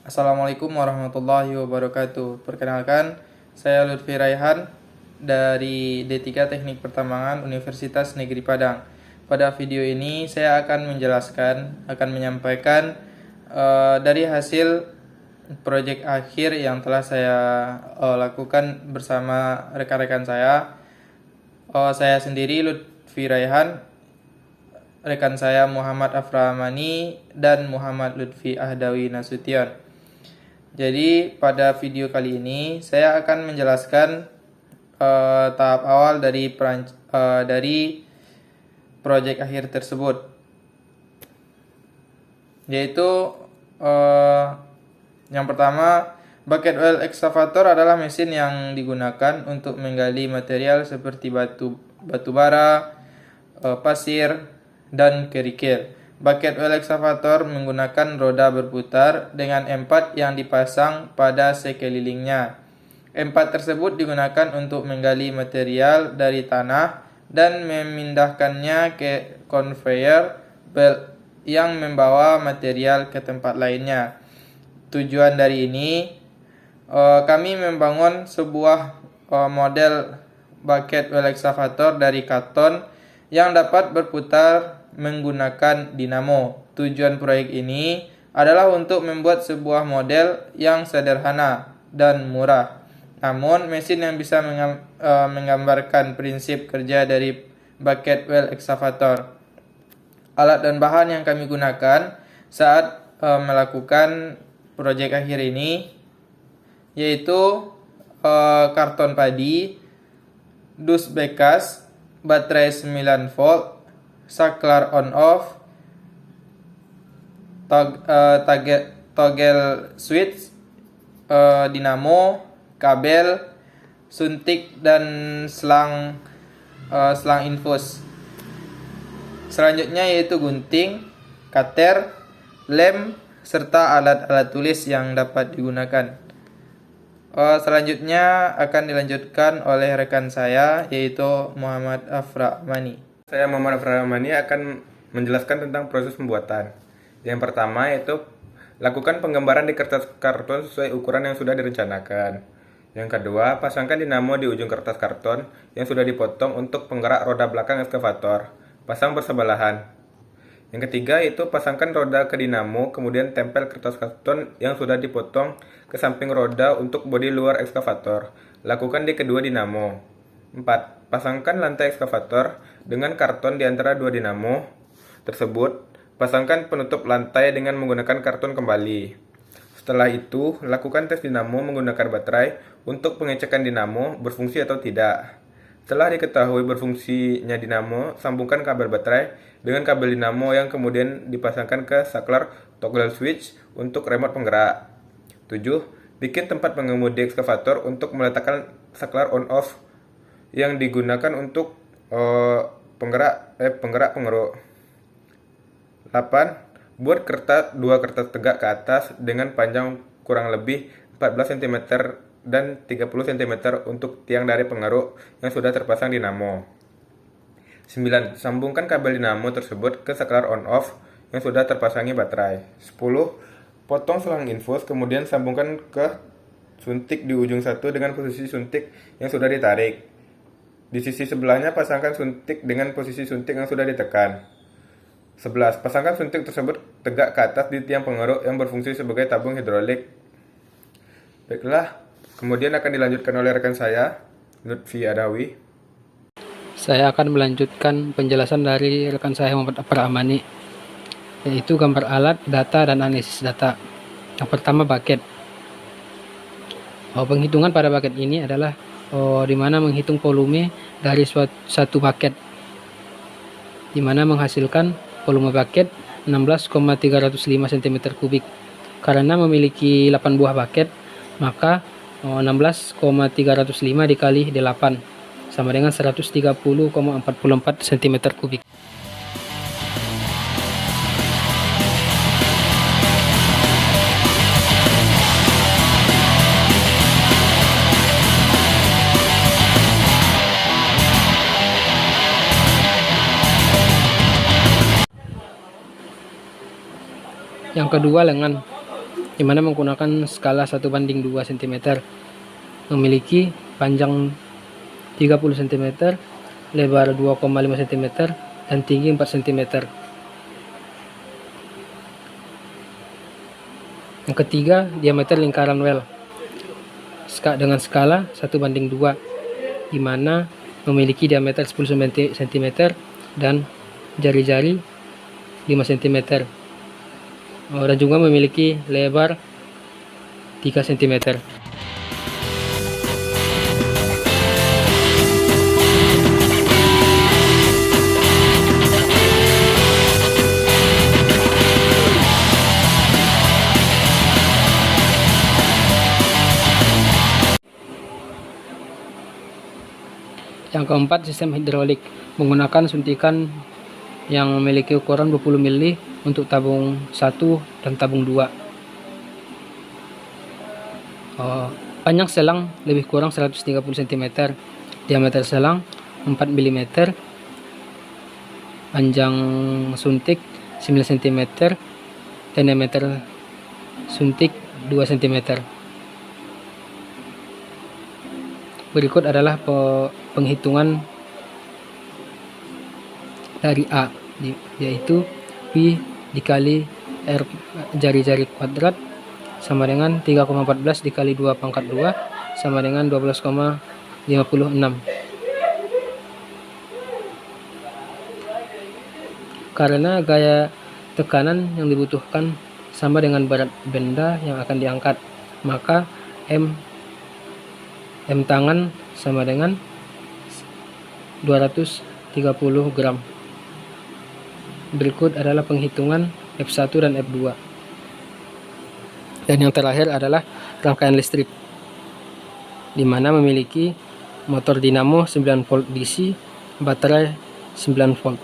Assalamualaikum warahmatullahi wabarakatuh. Perkenalkan, saya Lutfi Raihan dari D3 Teknik Pertambangan Universitas Negeri Padang. Pada video ini saya akan menyampaikan dari hasil proyek akhir yang telah saya lakukan bersama rekan-rekan saya. Saya sendiri Lutfi Raihan, rekan saya Muhammad Aframani dan Muhammad Lutfi Ahdawi Nasution. Jadi pada video kali ini saya akan menjelaskan tahap awal dari proyek akhir tersebut, yaitu yang pertama, bucket well excavator adalah mesin yang digunakan untuk menggali material seperti batu bara, pasir, dan kerikil. Bucket well excavator menggunakan roda berputar dengan empat yang dipasang pada sekelilingnya. Empat tersebut digunakan untuk menggali material dari tanah dan memindahkannya ke conveyor belt yang membawa material ke tempat lainnya. Tujuan dari ini, kami membangun sebuah model bucket well excavator dari karton yang dapat berputar menggunakan dinamo. Tujuan proyek ini adalah untuk membuat sebuah model yang sederhana dan murah. Namun, mesin yang bisa menggambarkan prinsip kerja dari bucket well excavator. Alat dan bahan yang kami gunakan saat melakukan proyek akhir ini yaitu karton padi, dus bekas, baterai 9 volt, saklar on off, toggle switch, dinamo, kabel, suntik, dan selang infus. Selanjutnya yaitu gunting, cutter, lem, serta alat-alat tulis yang dapat digunakan. Selanjutnya akan dilanjutkan oleh rekan saya yaitu Muhammad Aframani. Saya Muhammad Aframani akan menjelaskan tentang proses pembuatan. Yang pertama yaitu lakukan penggambaran di kertas karton sesuai ukuran yang sudah direncanakan. Yang kedua, pasangkan dinamo di ujung kertas karton yang sudah dipotong untuk penggerak roda belakang ekskavator. Pasang bersebelahan. Yang ketiga yaitu pasangkan roda ke dinamo, kemudian tempel kertas karton yang sudah dipotong ke samping roda untuk bodi luar ekskavator. Lakukan di kedua dinamo. 4. Pasangkan lantai ekskavator dengan karton di antara dua dinamo tersebut. Pasangkan penutup lantai dengan menggunakan karton kembali. Setelah itu, lakukan tes dinamo menggunakan baterai untuk pengecekan dinamo berfungsi atau tidak. Setelah diketahui berfungsinya dinamo, sambungkan kabel baterai dengan kabel dinamo yang kemudian dipasangkan ke saklar toggle switch untuk remote penggerak. 7. Bikin tempat pengemudi ekskavator untuk meletakkan saklar on off yang digunakan untuk penggerak pengeruk. 8. Buat dua kertas tegak ke atas dengan panjang kurang lebih 14 cm dan 30 cm untuk tiang dari pengeruk yang sudah terpasang dinamo. 9. Sambungkan kabel dinamo tersebut ke saklar on off yang sudah terpasangi baterai. 10. Potong selang infus, kemudian sambungkan ke suntik di ujung satu dengan posisi suntik yang sudah ditarik. Di sisi sebelahnya pasangkan suntik dengan posisi suntik yang sudah ditekan. 11. Pasangkan suntik tersebut tegak ke atas di tiang pengeruk yang berfungsi sebagai tabung hidrolik. Baiklah, kemudian akan dilanjutkan oleh rekan saya, Lutfi Ahdawi. Saya akan melanjutkan penjelasan dari rekan saya Muhammad Aframani, yaitu gambar alat, data, dan analisis data. Yang pertama, bucket. Penghitungan pada bucket ini adalah di mana menghitung volume dari satu bucket, di mana menghasilkan volume bucket 16,305 cm3. Karena memiliki 8 buah bucket, maka 16,305 dikali 8 sama dengan 130,44 cm3. Yang kedua, lengan. di mana menggunakan skala 1:2 cm, memiliki panjang 30 cm, lebar 2,5 cm, dan tinggi 4 cm. Yang ketiga, diameter lingkaran well dengan skala 1:2, di mana memiliki diameter 10 cm dan jari-jari 5 cm, dan juga memiliki lebar 3 cm. Yang keempat, sistem hidrolik menggunakan suntikan yang memiliki ukuran 20 mili untuk tabung 1 dan tabung 2. Panjang selang lebih kurang 130 cm, diameter selang 4 mm, panjang suntik 9 cm, dan diameter suntik 2 cm. Berikut adalah penghitungan dari A, yaitu Pi dikali R jari-jari kuadrat sama dengan 3,14 dikali 2 pangkat 2 sama dengan 12,56. Karena gaya tekanan yang dibutuhkan sama dengan berat benda yang akan diangkat, maka M tangan sama dengan 230 gram. Berikut adalah penghitungan F1 dan F2. Dan yang terakhir adalah rangkaian listrik, di mana memiliki motor dinamo 9 volt DC, baterai 9 volt.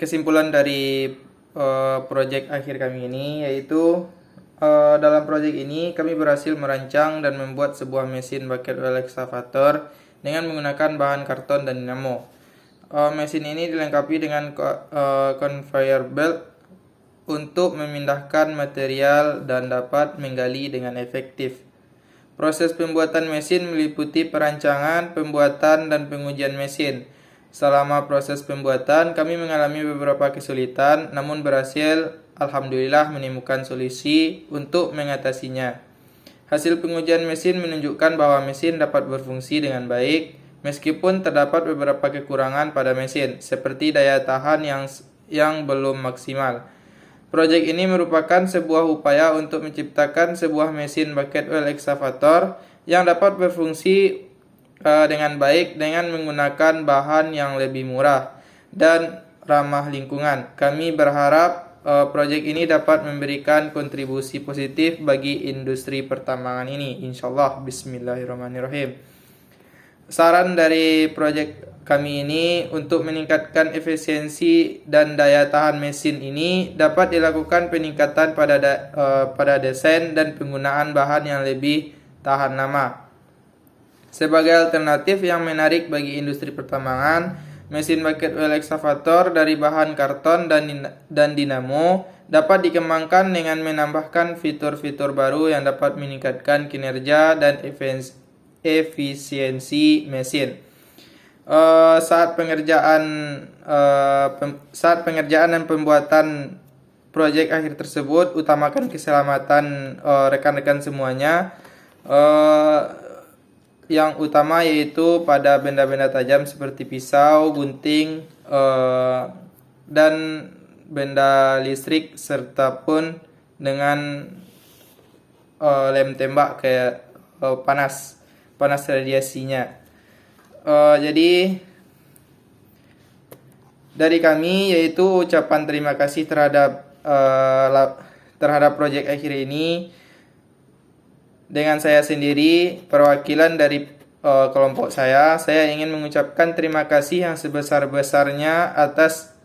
Kesimpulan dari proyek akhir kami ini yaitu dalam proyek ini kami berhasil merancang dan membuat sebuah mesin bucket well excavator dengan menggunakan bahan karton dan dinamo. Mesin ini dilengkapi dengan conveyor belt untuk memindahkan material dan dapat menggali dengan efektif. Proses pembuatan mesin meliputi perancangan, pembuatan, dan pengujian mesin. Selama proses pembuatan, kami mengalami beberapa kesulitan, namun berhasil, alhamdulillah, menemukan solusi untuk mengatasinya. Hasil pengujian mesin menunjukkan bahwa mesin dapat berfungsi dengan baik, meskipun terdapat beberapa kekurangan pada mesin, seperti daya tahan yang belum maksimal. Proyek ini merupakan sebuah upaya untuk menciptakan sebuah mesin bucket well excavator yang dapat berfungsi dengan baik dengan menggunakan bahan yang lebih murah dan ramah lingkungan. Kami berharap proyek ini dapat memberikan kontribusi positif bagi industri pertambangan ini. Insyaallah, bismillahirrahmanirrahim. Saran dari proyek kami ini untuk meningkatkan efisiensi dan daya tahan mesin ini dapat dilakukan peningkatan pada desain dan penggunaan bahan yang lebih tahan lama. Sebagai alternatif yang menarik bagi industri pertambangan, mesin bucket well excavator dari bahan karton dan dinamo dapat dikembangkan dengan menambahkan fitur-fitur baru yang dapat meningkatkan kinerja dan efisiensi mesin. Saat pengerjaan dan pembuatan proyek akhir tersebut, utamakan keselamatan rekan-rekan semuanya. Yang utama yaitu pada benda-benda tajam seperti pisau, gunting, dan benda listrik, serta pun dengan lem tembak kayak panas radiasinya. Jadi dari kami yaitu ucapan terima kasih terhadap proyek akhir ini. Dengan saya sendiri, perwakilan dari kelompok saya ingin mengucapkan terima kasih yang sebesar-besarnya atas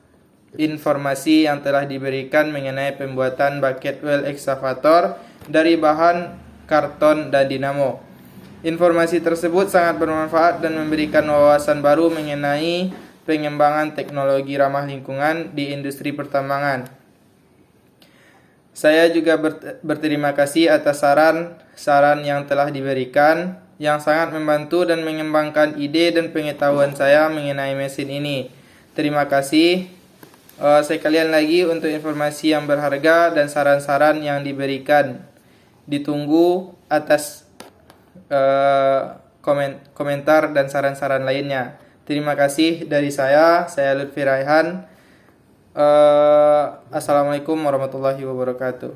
informasi yang telah diberikan mengenai pembuatan bucket well excavator dari bahan karton dan dinamo. Informasi tersebut sangat bermanfaat dan memberikan wawasan baru mengenai pengembangan teknologi ramah lingkungan di industri pertambangan. Saya juga berterima kasih atas saran-saran yang telah diberikan, yang sangat membantu dan mengembangkan ide dan pengetahuan saya mengenai mesin ini. Terima kasih sekalian lagi untuk informasi yang berharga dan saran-saran yang diberikan. Ditunggu atas komentar dan saran-saran lainnya. Terima kasih dari saya Lutfi Raihan. Assalamualaikum warahmatullahi wabarakatuh.